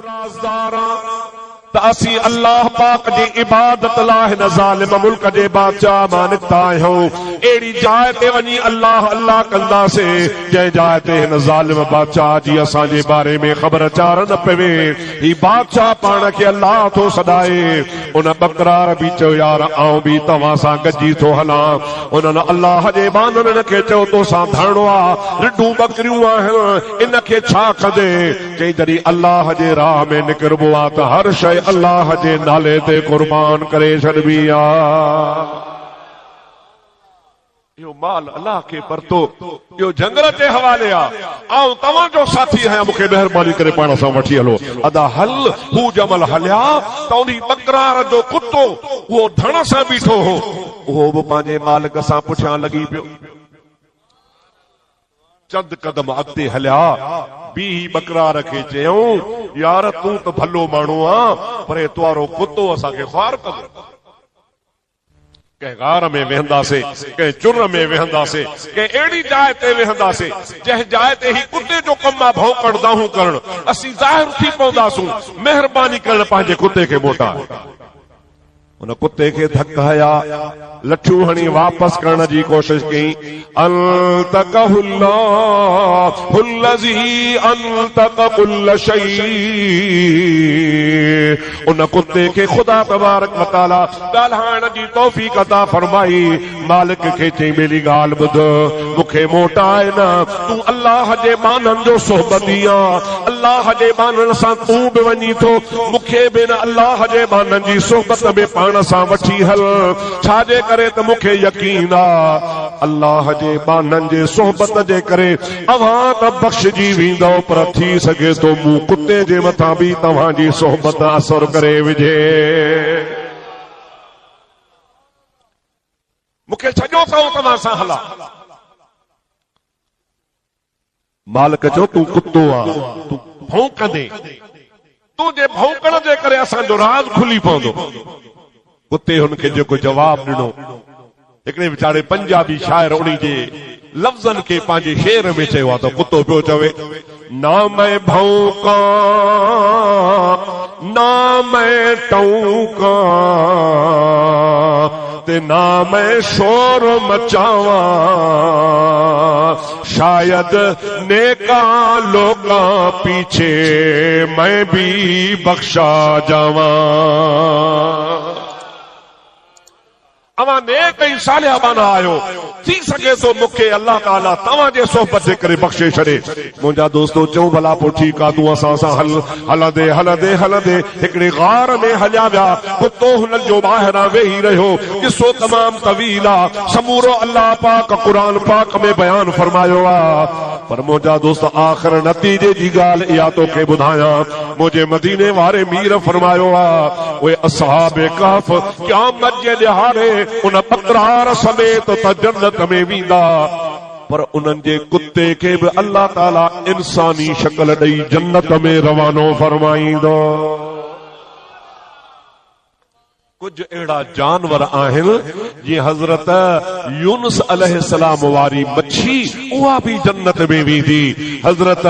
राज़दार त असीं अल्लाह पाक जी इबादत लाइ हिन ज़ालिम मुल्क जे बादशाह मां निकिता आहियूं। अहिड़ी जाइ ते वञी अल्लाह अल्लाह कंदासीं जंहिं जाइ ते हिन ज़ालिम बादशाह जी असांजे बारे में ख़बर चार न पवे। ही बादशाह पाण खे अल्लाह थो सॾाए। उन बकरार बि चयो यार आऊं बि तव्हां सां गॾिजी थो हलां। उन्हनि अल्लाह जे बाननि खे चयो तोसां धरणो आहे, रिढूं बकरियूं आहिनि, इन खे छा कंदे? चई जॾहिं अल्लाह जे राह में निकिरबो आहे त हर शइ अल्लाह जे नाले ते कुर्बान करे छॾबी आहे। इहो माल अल्लाह खे परतो, इहो जंगल जे हवाले आहे। ऐं तव्हांजो साथी आहियां, मूंखे महिरबानी करे पाण सां वठी हलो। अदा हल हू जमल हलिया त उन बकरार जो कुतो उहो धण सां बीठो हो, उहो बि पंहिंजे मालिक सां पुठियां लॻी पियो। चंद कदम अॻिते हलिया, बी बकरार खे चयऊं यार तूं त भलो माण्हू आ, पर तुआरो कुतो असांखे ख़्वार कंदो। कंहिं गार में वेहंदासीं, कंहिं चुर में वेहंदासीं, कंहिं अहिड़ी जाइ ते वेहंदासीं जंहिं जाइ ते ही कुते जो कमु आहे भौंकण दाहूं करण। असीं ज़ाहिर थी पवंदासूं, महिरबानी करण पंहिंजे कुते खे मोटाए। उन कुते खे धक हया, लठियूं हणी वापस करण जी कोशिश कई। उन कुते खे ख़ुदा तबारक व तआला ॻाल्हाइण जी तौफ़ीक़ अता फरमाई। मालिक खे चई मेरी ॻाल्हि ॿुध, मूंखे मोटाए न, तूं अल्लाह जे बाननि जो सोहबती आहीं, अल्लाह जे बाननि सां तूं बि वञी थो, मूंखे बि न अल्लाह जे बाननि जी सोहबत में पाण सां वठी हल। छाजे करे त मूंखे यकीन आहे अल्लाह जे बाननि जे सोहबत जे करे अव्हां त बख़्शिजी वेंदो, पर थी सघे थो मूं कुते जे मथां बि तव्हांजी सोहबत असर करे विझे। मूंखे छॾियो त तव्हां सां हला। मालिक चयो तूं कुतो आहे, तूं भौंकंदे, तुंहिंजे भौंकण जे करे असांजो राज़ खुली पवंदो। कुते हुनखे जेको जवाब ॾिनो, हिकिड़े वीचारे पंजाबी शाइर उन्ही जे लफ़्ज़नि खे पंहिंजे शेर में चयो आहे त कुतो पियो चवे, ना मैं भौंका ना मैं टौका ते ना मैं शोर मचावा, शायद नेका लोका पीछे मैं भी बख्शा जावा। अवां नेक ऐं सालिहा बाना आयो, थी सघे थो मूंखे अल्लाह ताला तव्हांजे सोहबत जे करे बख़्शे छॾे। मुंहिंजा दोस्तो चऊं भला पोइ ठीकु आहे, तूं असां सां हलंदे हलंदे हलंदे हिकिड़े गार में हलिया विया। कुतो हुननि जो ॿाहिरां वेही रहियो। किसो तमामु तवील आहे, समूरो अल्लाह पाक क़ुरान पाक में बयान फरमायो आहे। पर मुंहिंजा दोस्त आख़िर नतीजे जी ॻाल्हि इहा तोखे ॿुधायां। मुंहिंजे मदीने वारे मीर फरमायो आहे, उहे असहाबे कहफ क़यामत जे ॾिहाड़े उन बकरार समेत त जन्नत में वेंदा, पर उन्हनि जे कुते खे बि अल्लाह ताला इंसानी शक्ल ॾेई जन्नत में रवानो फरमाईंदो। कुछ अहिड़ा जानवर आहिनि जीअं हज़रत यूनुस अलैहिस्सलाम वारी मच्छी, उहा बि जन्नत में वेंदी। हज़रत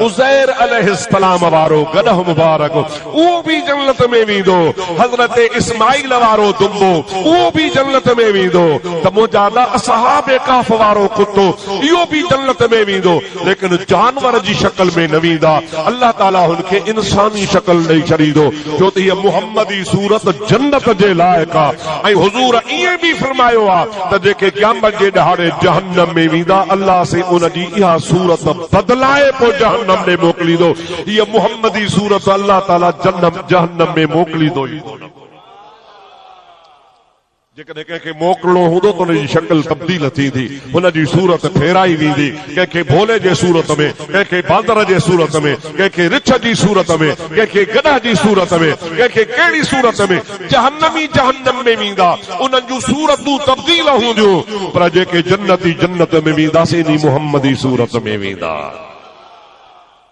उज़ैर अलैहिस्सलाम वारो गॾह मुबारक, उहो बि जन्नत में वेंदो। हज़रत इस्माइल वारो दुंबो, उहो बि जन्नत में वेंदो। त मुंहिंजा असहाबे कहफ वारो कुतो, इहो बि जन्नत में वेंदो। लेकिन जानवर जी शक्ल में न वेंदा। अल्लाह ताला हुनखे इंसानी शक्ल ॾेई छॾींदो, छो त हीअ मुहम्मदी सूरत जन्नत जे लाइक़ आहे। ऐं हुज़ूर ईअं बि फरमायो आहे त जेके क़यामत जे ॾहाड़े जहन्नम में वेंदा, अल्लाह से उनजी इहा सूरत बदलाए पोइ जहन्नम में मोकिलींदो। हीअ मुहम्मदी सूरत अल्लाह ताला जहन्नम में मोकिलींदो। जेकॾहिं कंहिंखे मोकिलणो हूंदो त हुनजी शक्ल तब्दील थींदी, हुनजी सूरत फेराई वेंदी। कंहिंखे भोले जे सूरत में, कंहिंखे बांदर जे सूरत में, कंहिंखे रिछ जी सूरत में, कंहिंखे गॾह जी सूरत में, कंहिंखे कहिड़ी सूरत में। जहन्नमी जहन्नम में वेंदा, उन्हनि जूं सूरतूं तब्दील हूंदियूं, पर जेके जन्नती जन्नत में वेंदासीं नी मुहम्मदी सूरत में वेंदा।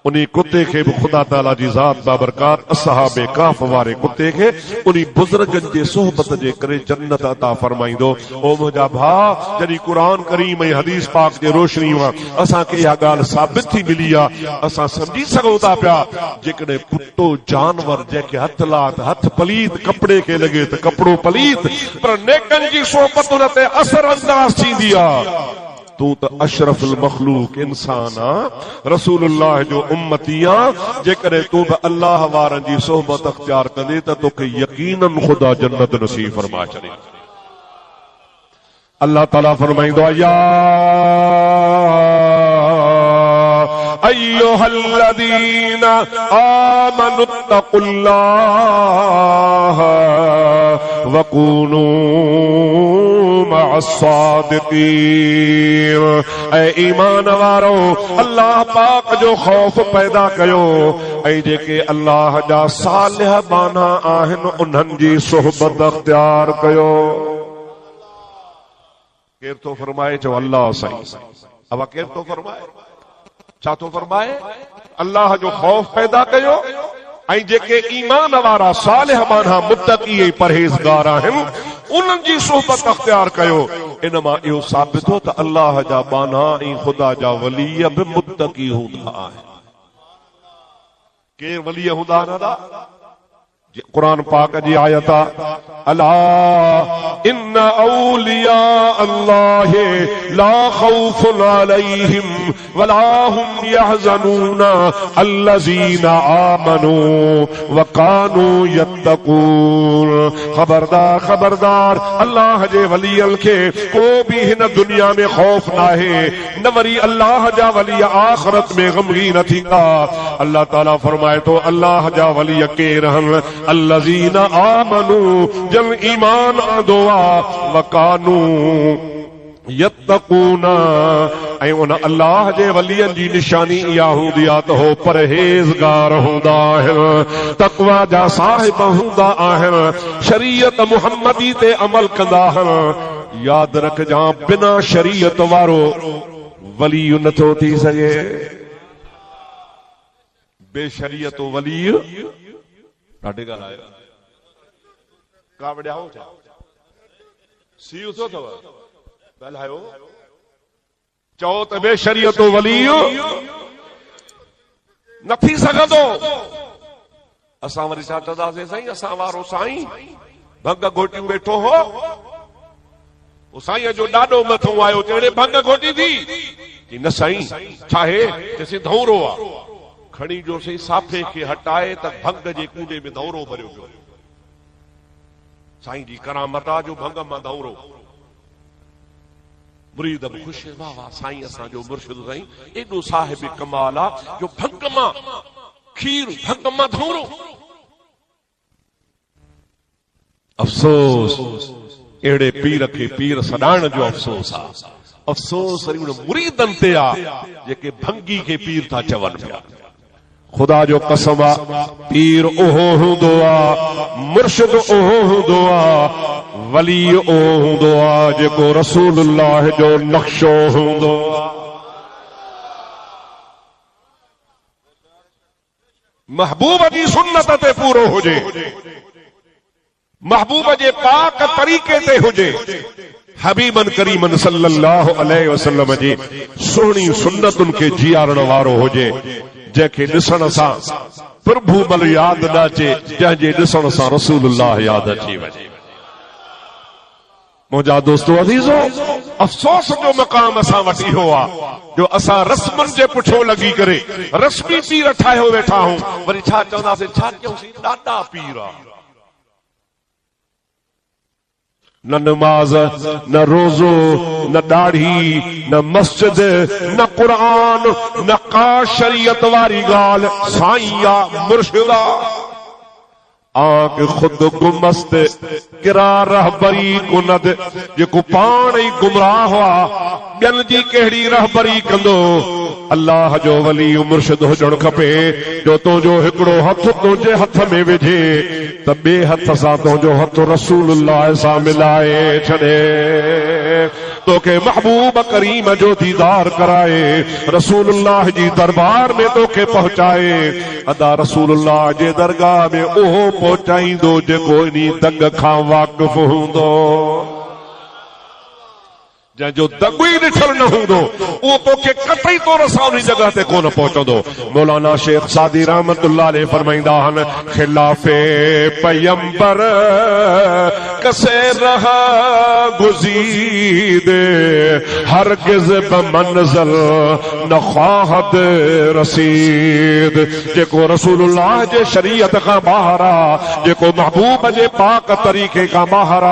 उन्हीं कुत्ते के भी खुदा ताला जी ज़ात बाबरकात असहाबे काफ वारे कुत्ते के उन्हीं बुजुर्गन जे सोहबत जे करे जन्नत अता फरमाइंदो। ओ मुंहिंजा भा जॾहिं कुरान करीम ऐं हदीस पाक जे रोशनी मां असांखे इहा ॻाल्हि साबित थी मिली आहे, असां सम्झी सघूं था पिया जेकॾहिं कुत्तो जानवर जंहिंखे हथ लात हथ पलीत कपिड़े खे लॻे त कपिड़ो पलीत पर नेकनि जी सोहबत हुन ते असर अंदाज़ थींदी आहे। तू तो अशरफुल मखलूक इंसान आ, रसूलुल्लाह जो उम्मती आ। जेकॾहिं तू बि अल्लाह वारनि जी सोहबत अख्तियार कंदे त तोखे यकीनन खुदा जन्नत नसीब फरमा छॾे। अल्लाह ताला फरमाईंदो आहे या अय्युहल्लज़ीना आमनुत्तकुल्लाह वकूनू मअस्सादिकीन। ऐ ईमान वारो अल्लाह पाक जो खौफ पैदा कयो ऐं जेके अल्लाह जा सालिह बाना आहिनि उन्हनि जी सोहबत अख्तियार कयो। केर तो फरमाए चो अल्लाह साईं। अब केर तो फरमाए छा तो फरमाए अल्लाह जो खौफ पैदा कयो ऐं जेके ईमान वारा सालिह बाना मुत्तकी ऐं परहेज़गार आहिनि उन्हनि जी सोहबत अख्तियार कयो। इन मां इहो साबित हो त अल्लाह जा बाना ऐं ख़ुदा जा वली बि मुत्तकी हूंदा आहिनि। केर वली हूंदा आहिनि? कुरान पाक जी आयत अला इन्ना औलिया अल्लाह ला खौफुन अलैहिम वला हुम यहज़नून अल्लज़ीना आमनू व कानू यत्तकून। खबरदार खबरदार अल्लाह जे वलियन के को भी हिन दुनिया में खौफ ना है न वरी अल्लाह जा वली आखिरत में गमगीन थींदा। अल्लाह ताला फरमाए तो अल्लाह जा वली के रहन अल्लज़ीना आमनू जब ईमान आंदो आ वकानू यत्तकूना। ऐं उन अल्लाह जे वलियन जी निशानी इहा हूंदी आहे त हो परहेज़गार हूंदा आहिनि, तक़वा जा साहिब हूंदा आहिनि, शरीयत मुहम्मदी ते अमल कंदा आहिनि। यादि रखजां बिना शरीयत वारो वली नथो थी सघे। बेशरीयत वली ॾाढे ॻाल्हि आहे का वॾा हो छा सी उथो अथव ॻाल्हायो चओ त बेशरीयत वली न थी सघंदो। असां वरी छा चवंदासीं साईं असां वारो साईं भंग घोटियूं वेठो हो साईं जो ॾाढो मथो आयो जहिड़े भंग घोटी थी न साईं छा आहे चइसि धौरो आहे खणी जो सही साफे खे हटाए त भंग जे कूड़े में दौरो भरियो पियो। साईं जी करामत आहे जो भंग मां दौरो मुरीद बि ख़ुशि वाह वाह साईं असांजो मुर्शिद साईं एॾो साहिब कमाल आहे जो भंग मां खीर भंग मां दौरो। अफ़सोस अहिड़े पीर खे पीर सॾाइण जो अफ़सोस आहे। अफ़सोस वरी उन मुरीदनि ते आहे जेके भंगी खे पीर था चवनि पिया। खुदा जो कसम आ पीर ओहो हूंदो आ, मुर्शिद ओहो हूंदो आ, वली ओहो हूंदो आ जेको रसूलुल्लाह जो नक्शो हूंदो आ। महबूब जी सुन्नत ते पूरो हुजे, महबूब जे पाक तरीक़े ते हुजे, हबीबन करीमन सल्लल्लाहु अलैहि वसल्लम जी सुहिणी सुन्नतुनि खे जीआरण वारो हुजे, जंहिंखे ॾिसण सां प्रभु बल यादि न अचे, जंहिंजे ॾिसण सां रसूलुल्लाह यादि अची वञे। मुंहिंजा दोस्तो अज़ीज़ो, अफ़सोस जो मक़ाम असां वटि इहो आहे जो असां रस्मनि जे पुठियों लॻी करे रस्मी पीर ठाहियो वेठा आहियूं। वरी छा चवंदासीं, छा कयूंसीं, ॾाढा पीर आहे। न नमाज, न रोज़ो, न दाढ़ी, न मस्जिद, न कुरान, न का शरीयत वारी ॻाल्हि, साईं आ मुर्शिद आ। आंख खुद गुमस्त किरा रहबरी कुनद, जेको पाण ई गुमराह हुआ ॿियनि जी कहिड़ी रहबरी कंदो। अल्लाह जो वली मुर्शिद हुजणु खपे जो तुंहिंजो हिकिड़ो हथ तुंहिंजे हथ में विझे त ॿिए हथ सां तुंहिंजो हथ रसूलुल्लाह सां मिलाए छॾे। तो के महबूब करीम जो दीदार कराए, रसूलुल्लाह जी दरबार में तो के पहुंचाए, अदा रसूलुल्लाह जे दरगाह में ओहो पहुंचाईंदो जेको इनी दंग खां वाकिफ हूंदो। जो दंग ही ॾिठल न हूंदो उहो तोखे कतई तौर सां उन जगह ते कोन पहुचंदो। मौलाना शेख सादी रहमतुल्लाह अलैह फरमाईंदा आहिनि, खिलाफे पैगंबर कसे रहा गुज़ीद, हरगिज़ बमंज़िल न ख़्वाहद रसीद। जेको रसूलुल्लाह जे शरीयत खां ॿाहिरि आ, जेको महबूब जे पाक तरीक़े खां ॿाहिरि आ,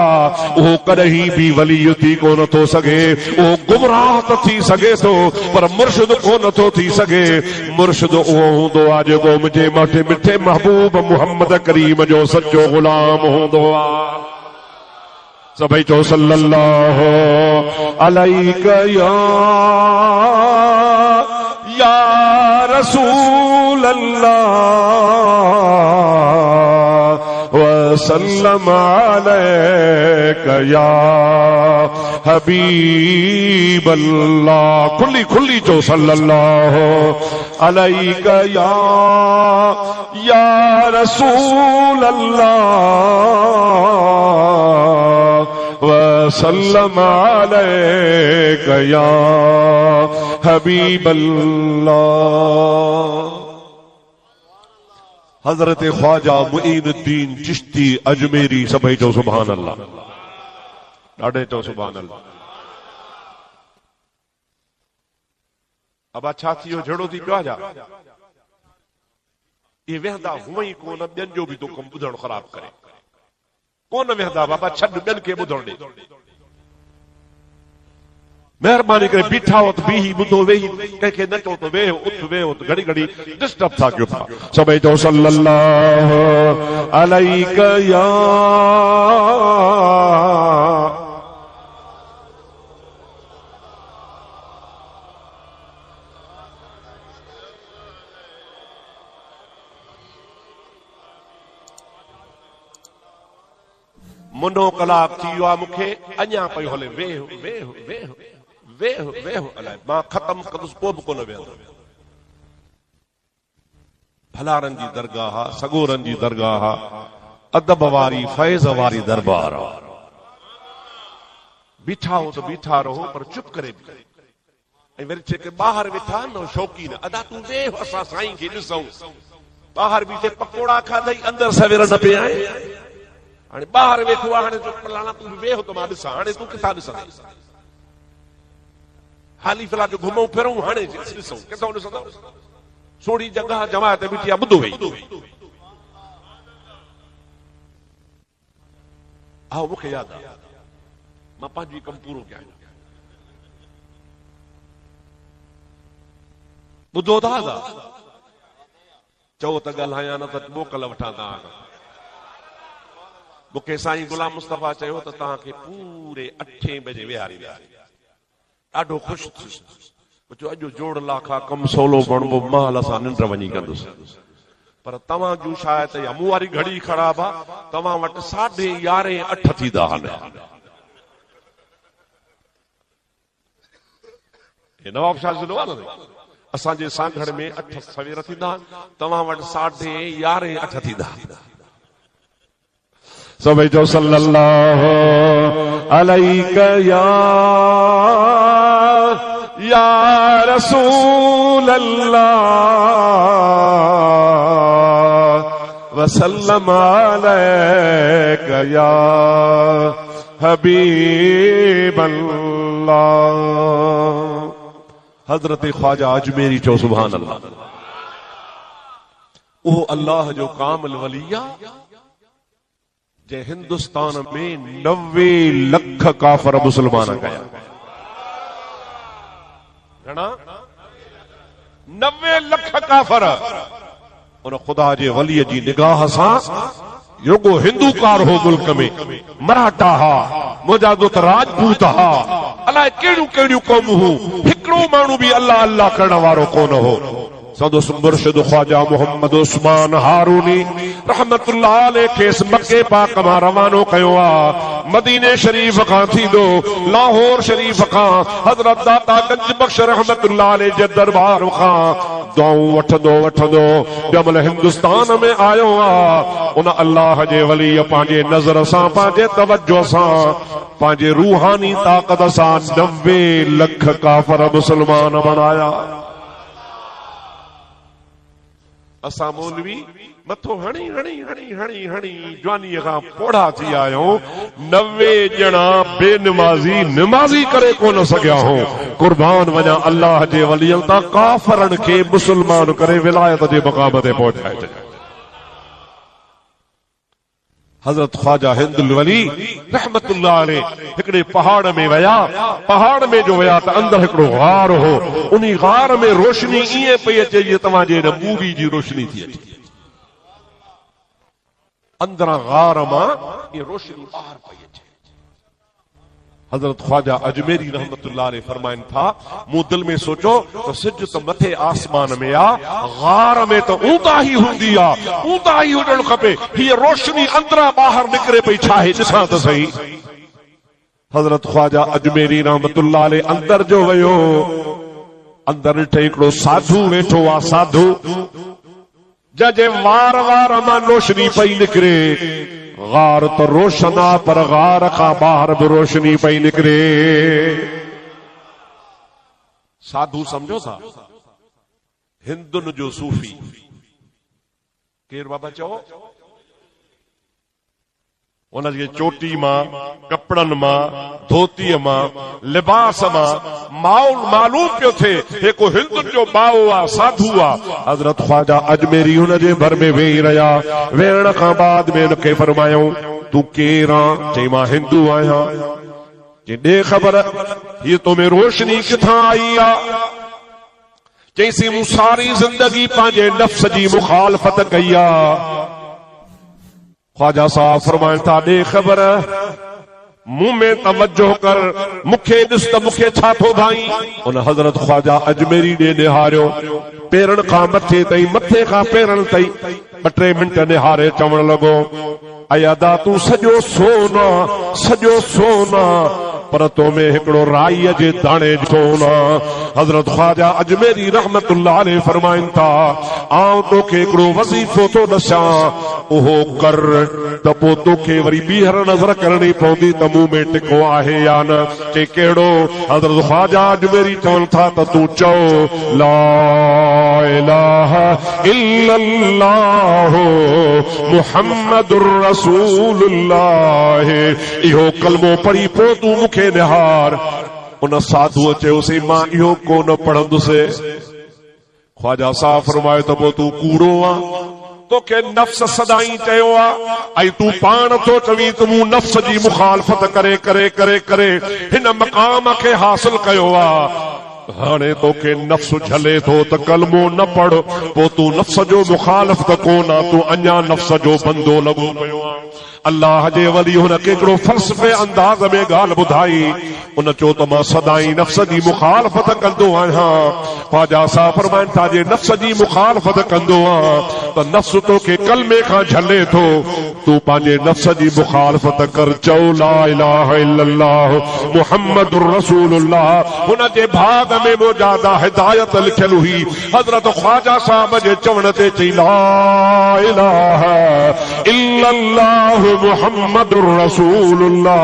उहो कॾहिं बि वली थी कोन थो सघे। वो गुमराह तो थी सके तो पर मुर्शिद को न तो थी सके। मुर्शिद उहो हूंदो आ जेको मुझे मथे मिठे महबूब मुहम्मद करीम जो सच्चो गुलाम हूंदो आ। सभई चो सल्लल्लाहु अलैका या रसूल अल्लाह वसल्लम अलैका या हबीब अल्लाह। खुली खुली चो सल्लल्लाहु अलैका या रसूल अल्लाह वसल्लम अलैका या हबीब अल्लाह। हजरत ख्वाजा मुईनुद्दीन चिश्ती अजमेरी सभई चो सुभान अल्लाह, ॾाढे चो सुभान अल्लाह। अब छा थी वियो, जहिड़ो थी पियो आहे। ये वेहंदा हुअं ई कोन, ॿियनि जो बि तो कमु ॿुधणु ख़राब करे कोन वेहंदा। बाबा छॾ, ॿियनि खे ॿुधण ॾे। महिरबानी करे बीठा हो तो बीही ॿुधो, वेही कंहिंखे न चओ तो वेहो, उथ वेहो तो घड़ी घड़ी डिस्टर्ब था कयो था। सभई चओ सल्लल्लाहु अलैका या मुनो कलाक थी वियो आहे, मूंखे अञा पियो हले वेहो वेहो वेहो वेहो वेहो, अलाए मां ख़त्म कंदुसि पोइ बि कोन वेहंदो। भलारनि जी दरगाह, सगोरनि जी दरगाह, अदब वारी फैज़ वारी दरबार। बीठा हो तो बीठा रहो पर चुप करे बि। ऐं वरी जेके ॿाहिरि वेठा न शौक़ीन, अदा तूं वेह असां साईं खे ॾिसूं। ॿाहिरि बीठे पकोड़ा खाधई, अंदरि सवेर न पिया आहिनि। हाणे ॿाहिरि वेठो आहे, हाणे फलाणा तूं वेहो त मां ॾिसां। हाणे तूं किथां ॾिसंदे? हाली फिलहाल जो घुमूं फिरूं, हाणे ॾिसूं किथां ॾिसंदो? सोड़ी जगह जमायत बीठी आहे, ॿुधो वेही। आओ मूंखे यादि आहे, मां पंहिंजी कमु पूरो कयां। ॿुधो था चओ त ॻाल्हायां, न त मोकल वठां तव्हां। मूंखे साईं गुलाम मुस्तफ़ा चयो त तव्हांखे पूरे 8 बजे विहारी विया। ॾाढो ख़ुशि थियुसि। अॼु जोड़ लाखा कमु सवलो बणिबो, माल असां निंड वञी कंदुसि। पर तव्हां जूं शायद या मूं वारी घड़ी ख़राब आहे, तव्हां वटि 11:30 8 थींदा आहिनि। नवाब शाह ज़िलो आहे न, असांजे सांघड़ में 8 सवेर थींदा, तव्हां वटि 11:30 8 थींदा। सभई जो सल्लल्लाहु अलैका या रसूल अल्लाह वसल्लम अलैका या हबीब अल्लाह। हजरत ख्वाजा अजमेरी चो सुभान अल्लाह। ओ अल्लाह जो कामिल वलिया जे हिंदुस्तान में 90 लख काफर मुसलमान कया। घणा? 90 लख काफर उन खुदा जे वलीअ जी निगाह सां रुगो हिंदूकार हो मुल्क में, मराठा हा, मुजादत राजपूत हा, अलाए कहिड़ियूं कहिड़ियूं क़ौमूं हूं, हिकिड़ो माण्हू बि अल्लाह अल्लाह करण वारो कोन हो। सदुस मुर्शिद ख्वाजा मोहम्मद उस्मान हारूनी रहमतुल्लाह अलैह खेस मक्के पाक मां रवानो कयो आ। मदीने शरीफ खां थी दो लाहौर शरीफ खां हजरत दाता गंज बख्श रहमतुल्लाह अलैह जे दरबार खां दुआऊं वठंदो जमल हिंदुस्तान में आयो आ। उन अल्लाह जे वली पंहिंजे नज़र सां पंहिंजे तवज्जो सां पंहिंजे रूहानी ताक़त सां 90 लख काफर मुसलमान बनाया। असां मौलवी मथो हणी हणी हणी हणी हणी जवानीअ खां पोड़ा थी आया 90 ॼणा बेनमाज़ी निमाज़ी करे कोन सघिया हो। कुर्बान वञा अल्लाह जे वलियन तां काफ़रन खे मुसलमान करे विलायत जे मक़ाम ते पहुचाए छॾिया। हजरत ख्वाजा हिंदुल वली रहमतुल्लाह अलैह हिकड़े पहाड़ में वया। पहाड़ में जो वया त अंदर हिकड़ो गार हो। उन्ही गार में रोशनी इए पई अचे जीअं तव्हांजे मूवी जी रोशनी थी अचे। अंदर गार मां ये रोशनी बाहर पई अचे। हजरत ख्वाजा अजमेरी रहमतुल्लाह अलैह फरमाइन था मूं दिल में सोचो तो सिज तो मथे आसमान में आ गार में तो ऊंदा ही हुंदी आ ऊंदा ही हुजण खपे। ये रोशनी अंदरा बाहर निकरे पई छाहे ॾिसां त सही। हजरत ख्वाजा अजमेरी रहमतुल्लाह अलैह अंदर जो वयो। अंदर ॾिठे हिकिड़ो साधु वेठो आ। साधु जजे वार वार मां रोशनी पई निकरे। गार तो रोशन आ पर गार खां बाहर भी रोशनी पई निकरे। साधु समझो था हिंदुन जो सूफी केर बाबा चओ। उनजे चोटी मां कपड़न मां धोतीअ मां लिबास मां मालूम पियो थे हिकु हिंदुन जो बाओ आ साधु आ। हजरत ख्वाजा अजमेरी हुनजे भर में वेही रहिया। वेहण खां बाद में उनखे फरमायूं तू केर आ? चई मां हिंदू आहियां। चई ॾे ख़बर हीअ तो में रोशनी किथां आई आ? चईसी मूं सारी जिंदगी पंहिंजे नफ्स जी मुखालफत कई आ। ख्वाजा साहब फरमाइनि था ॾे ख़बर मुंह में तवज्जो कर मुखे ॾिस त मुखे छा थो भाई। उन हज़रत ख्वाजा अजमेरी ॾे निहारियो। पेरन खां मथे ताईं मथे खां पेरन ताईं 2-3 मिंट निहारे चवण लॻो अयादा तूं सॼो सोना पर तो में हिकड़ो राईअ जे दाणे सोना। हजरत ख्वाजा अजमेरी रहमतुल्लाह अलैह फरमाइनि था आऊं तोखे हिकड़ो वज़ीफ़ो थो ॾसां उहो कर त पोइ तोखे वरी ॿीहर नज़र करणी पवंदी त मूं में टिको आहे या न। चई कहिड़ो? हजरत ख्वाजा अजमेरी चवनि था त तूं चओ ला इलाहा इल्लल्लाह मुहम्मदुर रसूलुल्लाह। इहो कलमो पढ़ी पोइ तूं मूंखे निहार। उन साधुअ चयोसीं मां इहो कोन पढ़ंदुसि। ख्वाजा साहब फरमायो त पोइ तूं कूड़ो आ तोखे नफ्स सदाई चयो आ ऐं तूं पाण तो चवीं त मूं नफ्स जी मुखालफत करे करे करे करे हिन मक़ाम खे हासिल कयो आ। हाणे तोखे नफ्स झले थो त कलमो न पढ़ पोइ तूं नफ्स जो मुखालिफ त कोन आ तूं अञा नफ्स जो बंदो लॻो पियो आ। अल्लाह जे वली हुनखे हिकिड़ो फ़लसफ़े अंदाज़ में ॻाल्हि ॿुधाई। उन चयो त मां सदाई नफ्स जी मुखालफत कंदो आहियां। ख्वाजा साहब फरमाइनि था जे नफ्स जी मुखालफत कंदो आहियां त नफ्स तोखे कलमे खां झले थो तूं पंहिंजे नफ्स जी मुखालफत कर। चओ ला इलाहा इल्लल्लाह मुहम्मदुर रसूलुल्लाह। हुन जे भाग में मुजादा हिदायत लिखियल हुई। हजरत ख्वाजा साहब जे चवण ते चई ला इलाहा इल्लल्लाह मुहम्मदुर रसूलुल्लाह।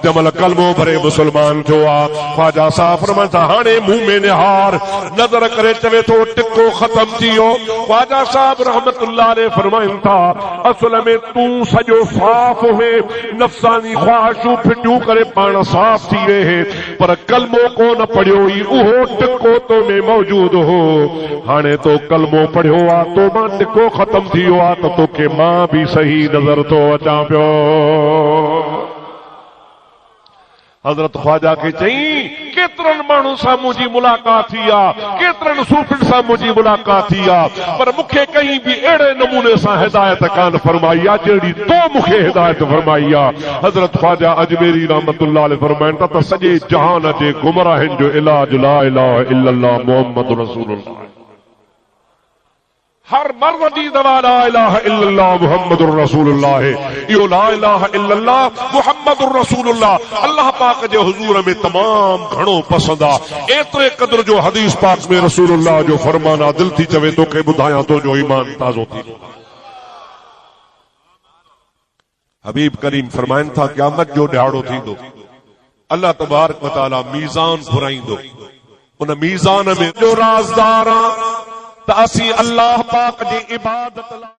जमल कलमो भरे मुसलमान थियो आ। ख्वाजा साहब फरमाइनि था हाणे मुंह में निहार नज़र करे चवे थो टिको ख़त्म थी वियो। ख्वाजा साहब रहमतुल्लाह अलैह फरमाइनि था असल में तूं सॼो साफ़ हुए नफ़्सानी ख्वाहिशूं फिटियूं करे पाण साफ़ थी रहे पर कलमो कोन पढ़ियो ई उहो टिको तो में मौजूद हो। हाणे तो कलमो पढ़ियो आ तो मां टिको ख़त्म थी वियो आ त तोखे मां भी सही नज़र तो अचां पियो। हजरत ख्वाजा खे चई केतिरनि माण्हुनि सां मुंहिंजी मुलाक़ात थी आहे केतिरनि सूफ़िन सां मुंहिंजी मुलाक़ात थी आहे पर मूंखे कहीं बि अहिड़े नमूने सां हिदायत कान फरमाई आहे जहिड़ी तो मूंखे हिदायत फरमाई आहे। हजरत ख्वाजा अजमेरी रहमतुल्लाह अलैह फरमाइनि था त सॼे जहान जे गुमराहनि जो इलाज ला इलाहा इल्लल्लाह मुहम्मद रसूलुल्लाह। हर मर्द दी दवा ला इलाहा इल्लल्लाह मुहम्मदुर रसूलुल्लाह यो ला इलाहा इल्लल्लाह मुहम्मदुर रसूलुल्लाह अल्लाह पाक जे हुजूर में तमाम घणो पसंद आ एतरे कदर जो हदीस पाक में रसूलुल्लाह जो फरमाना दिल थी चवे तो के बुधाया तो जो ईमान ताजो थी। हबीब करीम फरमाइन था क़यामत जो ॾियारो थींदो अल्लाह तबारक व तआला मीज़ान घुराईंदो उन मीज़ान में जो राज़दार त असीं अल्लाह पाक जी इबादत